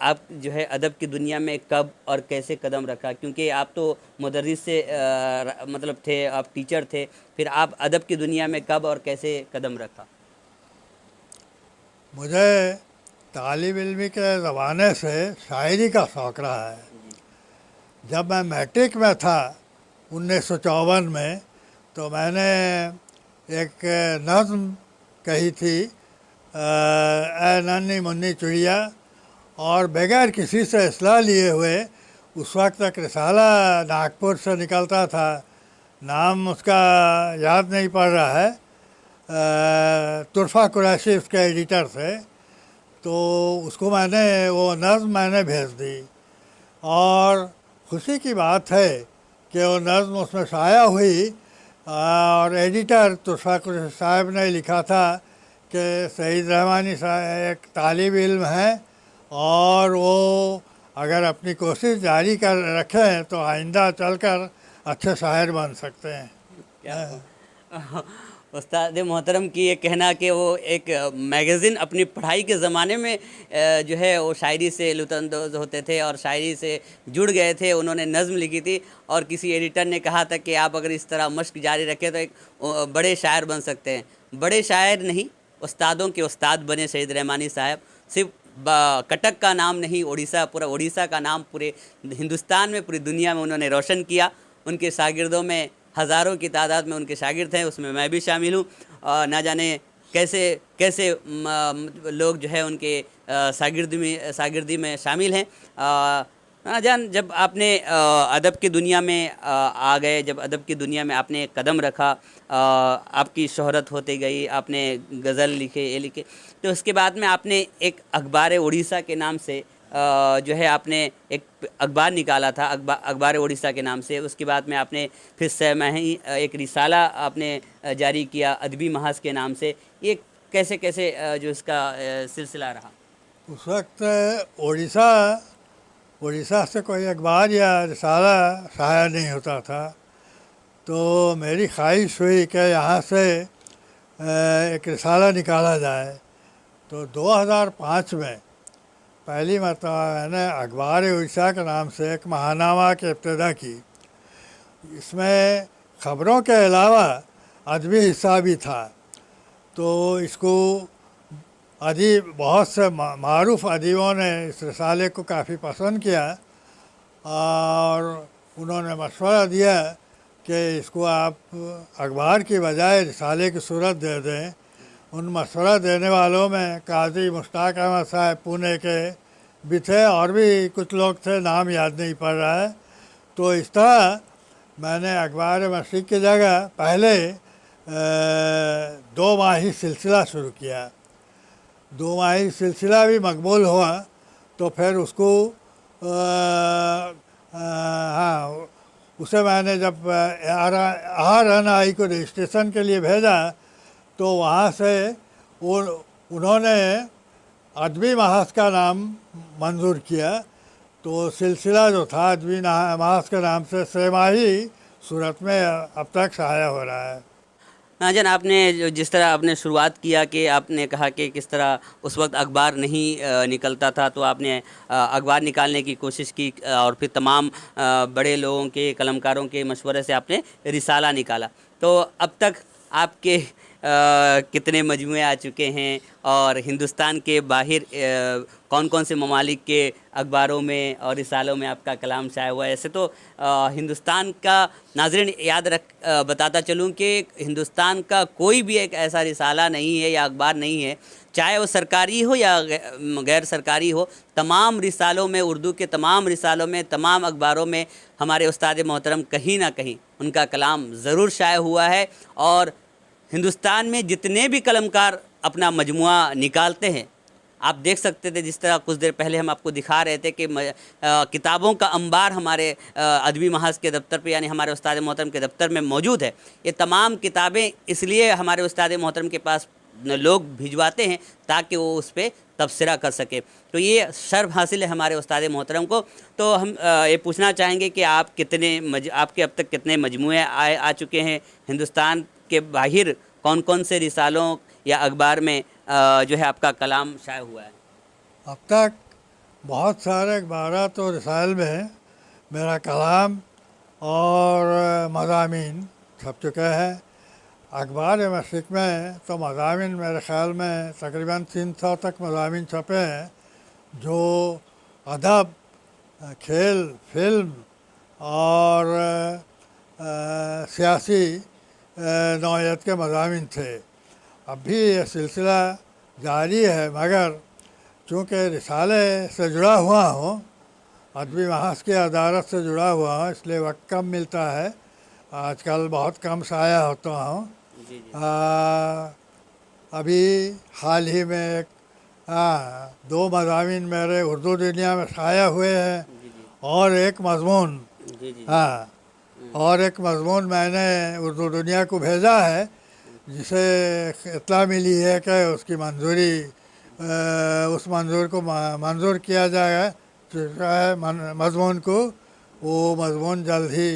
آپ جو ہے ادب کی دنیا میں کب اور کیسے قدم رکھا؟ کیونکہ آپ تو مدرس سے مطلب تھے، آپ ٹیچر تھے، پھر آپ ادب کی دنیا میں کب اور کیسے قدم رکھا؟ مجھے طالب علمی کے زمانے سے شاعری کا شوق رہا ہے. جب میں میٹرک میں تھا 1954 میں، تو میں نے ایک نظم کہی تھی، اے ننھی منی چڑیا، اور بغیر کسی سے اصلاح لیے ہوئے اس وقت تک رسالہ ناگپور سے نکلتا تھا، نام اس کا یاد نہیں پڑ رہا ہے، طرفہ قریشی اس کے ایڈیٹر تھے. تو اس کو میں نے وہ نظم میں نے بھیج دی، اور خوشی کی بات ہے کہ وہ نظم اس میں شائع ہوئی، اور ایڈیٹر طرفہ قریشی صاحب نے لکھا تھا کہ سعید رحمانی صاحب ایک طالب علم ہیں، اور وہ اگر اپنی کوشش جاری کر رکھیں تو آئندہ چل کر اچھے شاعر بن سکتے ہیں. استاد محترم کی یہ کہنا کہ وہ ایک میگزین اپنی پڑھائی کے زمانے میں جو ہے وہ شاعری سے لطف اندوز ہوتے تھے اور شاعری سے جڑ گئے تھے. انہوں نے نظم لکھی تھی اور کسی ایڈیٹر نے کہا تھا کہ آپ اگر اس طرح مشق جاری رکھیں تو ایک بڑے شاعر بن سکتے ہیں. بڑے شاعر نہیں، استادوں کے استاد بنے سعید رحمانی صاحب. صرف کٹک کا نام نہیں، اڑیسہ، پورا اڑیسہ کا نام پورے ہندوستان میں، پوری دنیا میں انہوں نے روشن کیا. ان کے شاگردوں میں ہزاروں کی تعداد میں ان کے شاگرد ہیں، اس میں میں بھی شامل ہوں. نہ جانے کیسے کیسے لوگ جو ہے ان کے شاگردی میں شامل ہیں. جان، جب آپ نے ادب کی دنیا میں آ گئے، جب ادب کی دنیا میں آپ نے قدم رکھا، آپ کی شہرت ہوتی گئی، آپ نے غزل لکھے، یہ لکھے، تو اس کے بعد میں آپ نے ایک اخبار اڑیسہ کے نام سے جو ہے آپ نے ایک اخبار نکالا تھا، اخبار اڑیسہ کے نام سے. اس کے بعد میں آپ نے پھر سہ ماہی ایک رسالہ آپ نے جاری کیا ادبی محاذ کے نام سے. یہ کیسے کیسے جو اس کا سلسلہ رہا؟ اس وقت اڑیسہ سے کوئی اخبار یا رسالہ شائع نہیں ہوتا تھا، تو میری خواہش ہوئی کہ یہاں سے ایک رسالہ نکالا جائے. تو 2005 میں پہلی مرتبہ میں نے اخبار اڑیسہ کے نام سے ایک ماہنامہ کی ابتدا کی. اس میں خبروں کے علاوہ ادبی حصہ بھی تھا. تو اس کو بہت سے معروف ادیبوں نے اس رسالے کو کافی پسند کیا، اور انہوں نے مشورہ دیا کہ اس کو آپ اخبار کی بجائے رسالے کی صورت دے دیں. ان مشورہ دینے والوں میں قاضی مشتاق احمد صاحب پونے کے بھی تھے، اور بھی کچھ لوگ تھے، نام یاد نہیں پڑ رہا ہے. تو اس طرح میں نے اخبار مشرق کی جگہ پہلے 2 ماہی سلسلہ شروع کیا. 2 ماہی سلسلہ بھی مقبول ہوا، تو پھر اس کو اسے میں نے جب RNI کو رجسٹریشن کے لیے بھیجا، تو وہاں سے انہوں نے ادبی محاذ کا نام منظور کیا. تو سلسلہ جو تھا ادبی محاذ کے نام سے 6 ماہی صورت میں اب تک شائع ہو رہا ہے. ہاں جان، آپ نے جس طرح آپ نے شروعات کیا کہ آپ نے کہا کہ کس طرح اس وقت اخبار نہیں نکلتا تھا، تو آپ نے اخبار نکالنے کی کوشش کی، اور پھر تمام بڑے لوگوں کے، قلمکاروں کے مشورے سے آپ نے رسالہ نکالا. تو اب تک آپ کے کتنے مجموعے آ چکے ہیں، اور ہندوستان کے باہر کون کون سے ممالک کے اخباروں میں اور رسالوں میں آپ کا کلام شائع ہوا ہے؟ ایسے تو ہندوستان کا، ناظرین بتاتا چلوں کہ ہندوستان کا کوئی بھی ایک ایسا رسالہ نہیں ہے یا اخبار نہیں ہے، چاہے وہ سرکاری ہو یا غیر سرکاری ہو، تمام رسالوں میں، اردو کے تمام رسالوں میں، تمام اخباروں میں ہمارے استاد محترم کہیں نہ کہیں ان کا کلام ضرور شائع ہوا ہے. اور ہندوستان میں جتنے بھی قلمکار اپنا مجموعہ نکالتے ہیں، آپ دیکھ سکتے تھے جس طرح کچھ دیر پہلے ہم آپ کو دکھا رہے تھے کہ کتابوں کا انبار ہمارے ادبی محاذ کے دفتر پہ، یعنی ہمارے استاد محترم کے دفتر میں موجود ہے. یہ تمام کتابیں اس لیے ہمارے استاد محترم کے پاس لوگ بھجواتے ہیں تاکہ وہ اس پہ تبصرہ کر سکے. تو یہ شرف حاصل ہے ہمارے استاد محترم کو. تو ہم یہ پوچھنا چاہیں گے کہ آپ کے اب تک کتنے مجموعے آ چکے ہیں؟ ہندوستان کے باہر کون کون سے رسالوں یا اخبار میں جو ہے آپ کا کلام شائع ہوا ہے؟ اب تک بہت سارے اخبارات اور رسائل میں میرا کلام اور مضامین چھپ چکے ہیں. اخبار مشرق میں تو مضامین میرے خیال میں تقریباً 300 تک مضامین چھپے ہیں جو ادب، کھیل، فلم اور سیاسی نوعیت کے مضامین تھے. اب بھی یہ سلسلہ جاری ہے، مگر چونکہ رسالے سے جڑا ہوا ہوں، ادبی محاذ کی عدالت سے جڑا ہوا ہوں، اس لیے وقت کم ملتا ہے. آج کل بہت کم سایہ ہوتا ہوں. جی جی ابھی حال ہی میں ایک 2 مضامین میرے اردو دنیا میں شائع ہوئے ہیں، جی جی اور ایک مضمون جی جی اور ایک مضمون میں نے اردو دنیا کو بھیجا ہے، جسے اطلاع ملی ہے کہ اس کی منظوری اس منظور کو منظور کیا جائے گا مضمون کو. وہ مضمون جلد ہی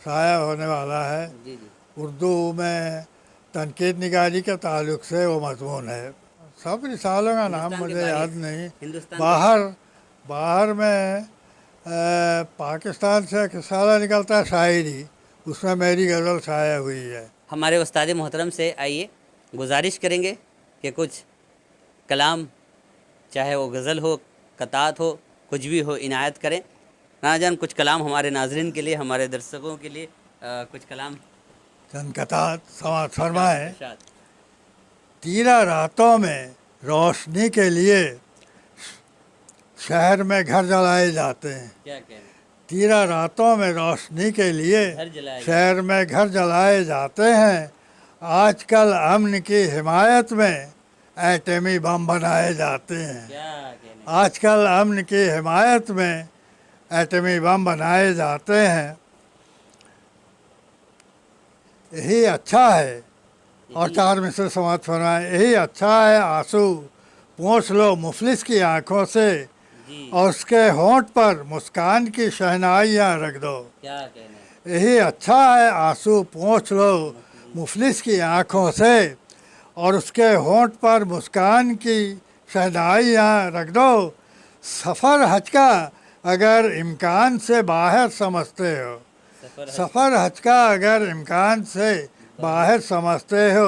شائع ہونے والا ہے. جی جی اردو میں تنقید نگاری کے تعلق سے وہ مضمون ہے. سب رسالوں کا نام ہندوستان کی مجھے تاریخ، یاد نہیں. ہندوستان باہر میں پاکستان سے ایک رسالہ نکلتا ہے شاعری، اس میں میری غزل شائع ہوئی ہے. ہمارے استاد محترم سے آئیے گزارش کریں گے کہ کچھ کلام، چاہے وہ غزل ہو، قطعات ہو، کچھ بھی ہو، عنایت کریں. رانا جان کچھ کلام ہمارے ناظرین کے لیے، ہمارے درشکوں کے لیے کچھ کلام چند قطعات سماعت فرمائیں. ارشاد. تیرہ راتوں میں روشنی کے لیے شہر میں گھر جلائے جاتے ہیں. کیا کہنا، تیرہ راتوں میں روشنی کے لیے گھر جلائے شہر میں گھر جلائے جاتے ہیں. آج کل امن کی حمایت میں ایٹمی بم بنائے جاتے ہیں. کیا کہنا. آج کل امن کی حمایت میں ایٹمی بم بنائے جاتے ہیں. یہی اچھا ہے. اور 4 مصرع سماعت فرمائیں. یہی اچھا ہے آنسو پوچھ لو مفلس کی آنکھوں سے، جی اور اس کے ہونٹ پر مسکان کی شہنائیاں رکھ دو. کیا کہنا. یہی اچھا ہے آنسو پوچھ لو مفلس کی آنکھوں سے، اور اس کے ہونٹ پر مسکان کی شہنائیاں رکھ دو. سفر حج کا اگر امکان سے باہر سمجھتے ہو، سفر حج کا اگر امکان سے باہر سمجھتے ہو،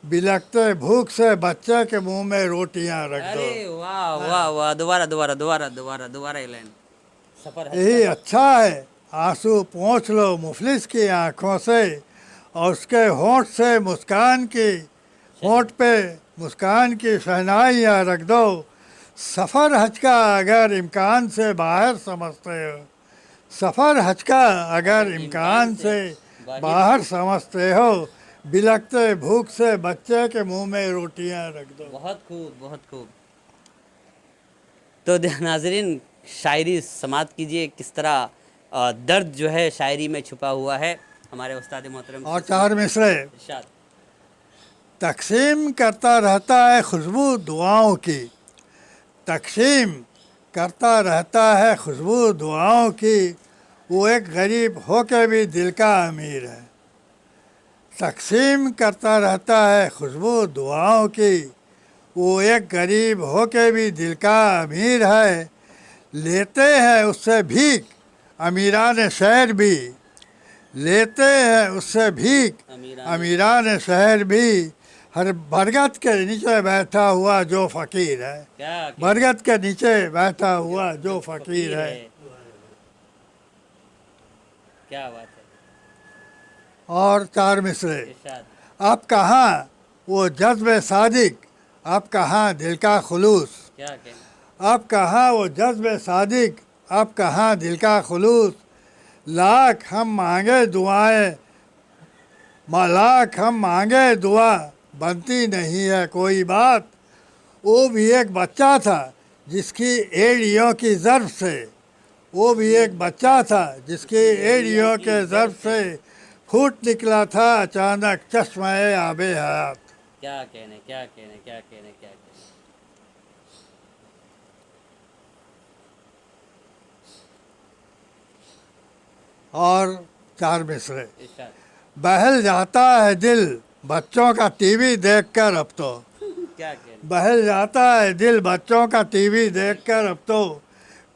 بلکتے بھوک سے بچے کے منہ میں روٹیاں رکھ دو. ارے واہ واہ واہ، دوبارہ دوبارہ دوبارہ دوبارہ دوبارہ یہ لائن. سفر ہے. یہی اچھا ہے آنسو پوچھ لو مفلس کی آنکھوں سے، اور اس کے ہونٹ سے مسکان کی ہونٹ پہ مسکان کی شہنائیاں رکھ دو. سفر حج کا اگر امکان سے باہر سمجھتے ہو، سفر حج کا اگر امکان سے باہر سمجھتے ہو، بلکتے بھوک سے بچے کے منہ میں روٹیاں رکھ دو. بہت خوب بہت خوب. تو ناظرین شاعری سماعت کیجئے، کس طرح درد جو ہے شاعری میں چھپا ہوا ہے. ہمارے استاد محترم اور 4 مصرع. ارشاد. تقسیم کرتا رہتا ہے خوشبو دعاؤں کی، تقسیم کرتا رہتا ہے خوشبو دعاؤں کی، وہ ایک غریب ہو کے بھی دل کا امیر ہے. تقسیم کرتا رہتا ہے خوشبو دعاؤں کی، وہ ایک غریب ہو کے بھی دل کا امیر ہے. لیتے ہیں اس سے بھیک امیران شہر بھی، لیتے ہیں اس سے بھیک امیران شہر بھی. ہر برگد کے نیچے بیٹھا ہوا جو فقیر ہے، کیا برگد کے نیچے بیٹھا ہوا جو فقیر ہے. کیا بات ہے. اور 4 مصرع. ارشاد. اب کہاں وہ جذب صادق، اب کہاں دل کا خلوص، کیا کہنا. اب کہاں وہ جذب صادق، اب کہاں دل کا خلوص. لاکھ ہم مانگے دعائیں، لاکھ ہم مانگے دعا، بنتی نہیں ہے کوئی بات. وہ بھی ایک بچہ تھا جس کی ایڑیوں کی ضرب سے، وہ بھی ایک بچہ تھا جس کی ایڑیوں کے ضرب سے پھوٹ نکلا تھا اچانک چشمہ آب حیات. کیا کہنے کیا کہنے کیا کہنے کیا کہنے. اور 4 مصرع. ارشاد. بہل جاتا ہے دل بچوں کا ٹی وی دیکھ کر اب تو، کیا کہنے. بہل جاتا ہے دل بچوں کا ٹی وی دیکھ کر اب تو.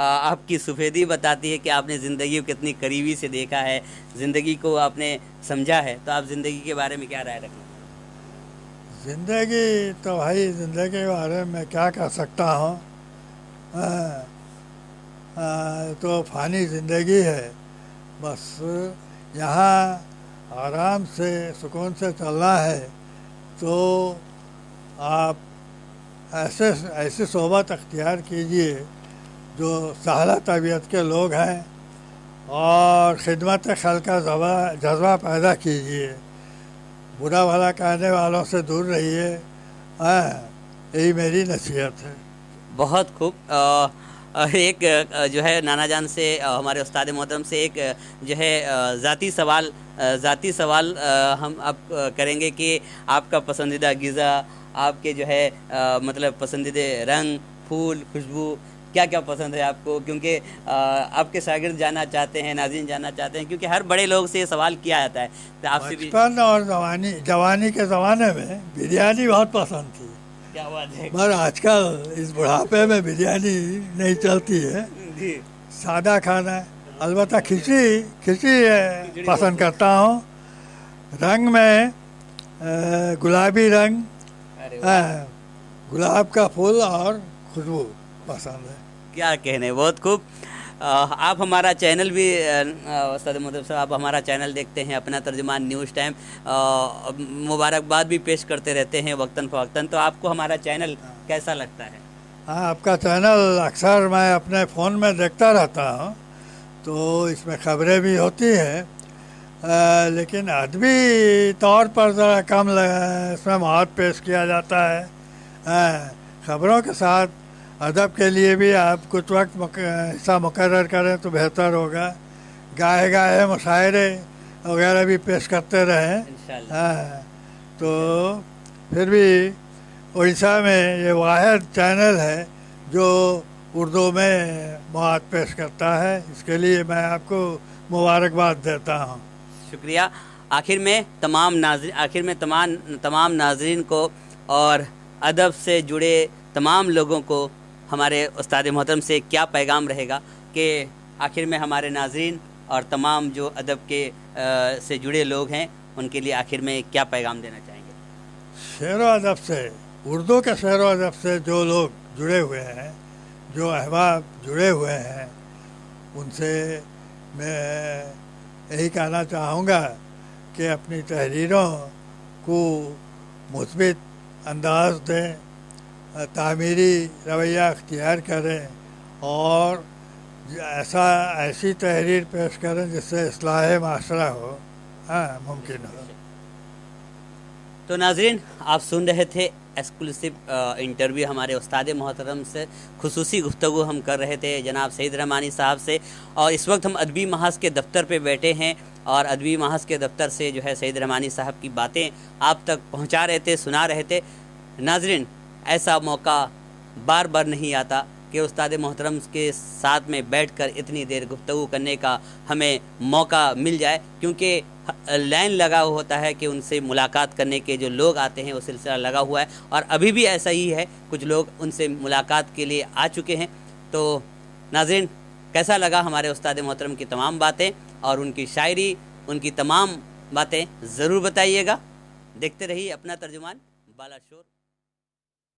آپ کی سفیدی بتاتی ہے کہ آپ نے زندگی کو کتنی قریبی سے دیکھا ہے، زندگی کو آپ نے سمجھا ہے. تو آپ زندگی کے بارے میں کیا رائے رکھیں؟ زندگی تو بھائی زندگی کے بارے میں کیا کہہ سکتا ہوں. تو فانی زندگی ہے، بس یہاں آرام سے سکون سے چلنا ہے. تو آپ ایسی صحبت اختیار کیجئے جو سہلہ طبیعت کے لوگ ہیں، اور خدمت خلق کا جذبہ پیدا کیجئے. برا بھلا کہنے والوں سے دور رہیے. یہی میری نصیحت ہے. بہت خوب. ایک جو ہے نانا جان سے ہمارے استاد محترم سے ایک جو ہے ذاتی سوال ہم اب کریں گے کہ آپ کا پسندیدہ غذا، آپ کے جو ہے مطلب پسندیدہ رنگ، پھول، خوشبو کیا کیا پسند ہے آپ کو؟ کیونکہ آپ کے شاگرد جاننا چاہتے ہیں، ناظرین جاننا چاہتے ہیں، کیونکہ ہر بڑے لوگ سے یہ سوال کیا جاتا ہے. تو آپ سے بھی بچپن اور جوانی کے زمانے میں بریانی بہت پسند تھی، کیا بات ہے. مگر آج کل اس بڑھاپے میں بریانی نہیں چلتی ہے. جی سادہ کھانا ہے. البتہ کھچڑی پسند کرتا ہوں. رنگ میں گلابی رنگ، ارے واہ، گلاب کا پھول اور خوشبو پسند ہے. کیا کہنے، بہت خوب. آپ ہمارا چینل بھی استاد محترم صاحب، آپ ہمارا چینل دیکھتے ہیں، اپنا ترجمان نیوز ٹائم، مبارکباد بھی پیش کرتے رہتے ہیں وقتاً فوقتاً. تو آپ کو ہمارا چینل کیسا لگتا ہے؟ ہاں، آپ کا چینل اکثر میں اپنے فون میں دیکھتا رہتا ہوں. تو اس میں خبریں بھی ہوتی ہیں، لیکن ادبی طور پر ذرا کم اس میں مواد پیش کیا جاتا ہے. خبروں کے ساتھ ادب کے لیے بھی آپ کچھ وقت حصہ مقرر کریں تو بہتر ہوگا. گاہے مشاعرے وغیرہ بھی پیش کرتے رہیں. انشاءاللہ. تو پھر بھی اڑیسہ میں یہ واحد چینل ہے جو اردو میں مواد پیش کرتا ہے. اس کے لیے میں آپ کو مبارکباد دیتا ہوں. شکریہ. آخر میں تمام ناظرین کو اور ادب سے جڑے تمام لوگوں کو ہمارے استاد محترم سے کیا پیغام رہے گا کہ آخر میں ہمارے ناظرین اور تمام جو ادب کے سے جڑے لوگ ہیں ان کے لیے آخر میں کیا پیغام دینا چاہیں گے؟ شعر و ادب سے، اردو کے شعر و ادب سے جو لوگ جڑے ہوئے ہیں، جو احباب جڑے ہوئے ہیں، ان سے میں یہی کہنا چاہوں گا کہ اپنی تحریروں کو مثبت انداز دیں، تعمیری رویہ اختیار کریں، اور ایسی تحریر پیش کریں جس سے اصلاح معاشرہ ہو ممکن ہو. تو ناظرین، آپ سن رہے تھے ایکسکلوسیو انٹرویو ہمارے استاد محترم سے. خصوصی گفتگو ہم کر رہے تھے جناب سعید رحمانی صاحب سے، اور اس وقت ہم ادبی محاذ کے دفتر پہ بیٹھے ہیں، اور ادبی محاذ کے دفتر سے جو ہے سعید رحمانی صاحب کی باتیں آپ تک پہنچا رہے تھے، سنا رہے تھے. ناظرین، ایسا موقع بار بار نہیں آتا کہ استاد محترم کے ساتھ میں بیٹھ کر اتنی دیر گفتگو کرنے کا ہمیں موقع مل جائے، کیونکہ لائن لگا ہوا ہوتا ہے کہ ان سے ملاقات کرنے کے جو لوگ آتے ہیں وہ سلسلہ لگا ہوا ہے، اور ابھی بھی ایسا ہی ہے، کچھ لوگ ان سے ملاقات کے لیے آ چکے ہیں. تو ناظرین، کیسا لگا ہمارے استاد محترم کی تمام باتیں اور ان کی شاعری، ان کی تمام باتیں ضرور بتائیے گا. دیکھتے رہیے اپنا ترجمان بالا شور.